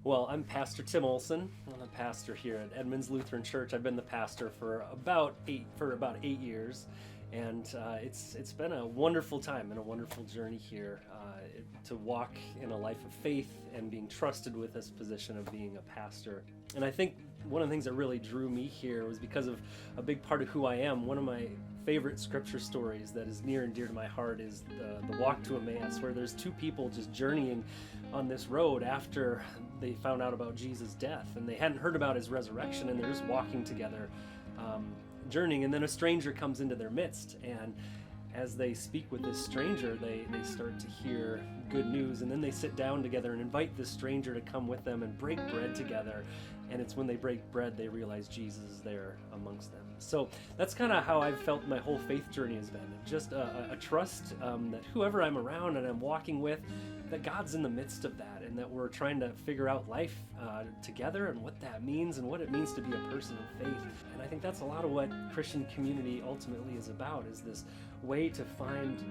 Well, I'm Pastor Tim Olson. I'm a pastor here at Edmonds Lutheran Church. I've been the pastor for about 8 years, and it's been a wonderful time and a wonderful journey here to walk in a life of faith and being trusted with this position of being a pastor. And I think one of the things that really drew me here was because of a big part of who I am. One of my favorite scripture stories that is near and dear to my heart is the walk to Emmaus, where there's two people just journeying on this road after they found out about Jesus' death, and they hadn't heard about his resurrection, and they're just walking together, journeying, and then a stranger comes into their midst, and as they speak with this stranger, they start to hear good news, and then they sit down together and invite this stranger to come with them and break bread together. And it's when they break bread they realize Jesus is there amongst them. So that's kind of how I've felt my whole faith journey has been. Just a trust that whoever I'm around and I'm walking with, that God's in the midst of that, and that we're trying to figure out life together and what that means and what it means to be a person of faith. And I think that's a lot of what Christian community ultimately is about, is this way to find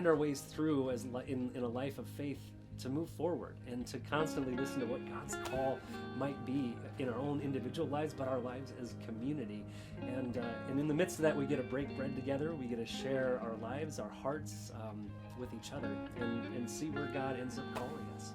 our ways through as in a life of faith, to move forward and to constantly listen to what God's call might be in our own individual lives, but our lives as community. And in the midst of that, we get to break bread together. We get to share our lives, our hearts with each other, and see where God ends up calling us.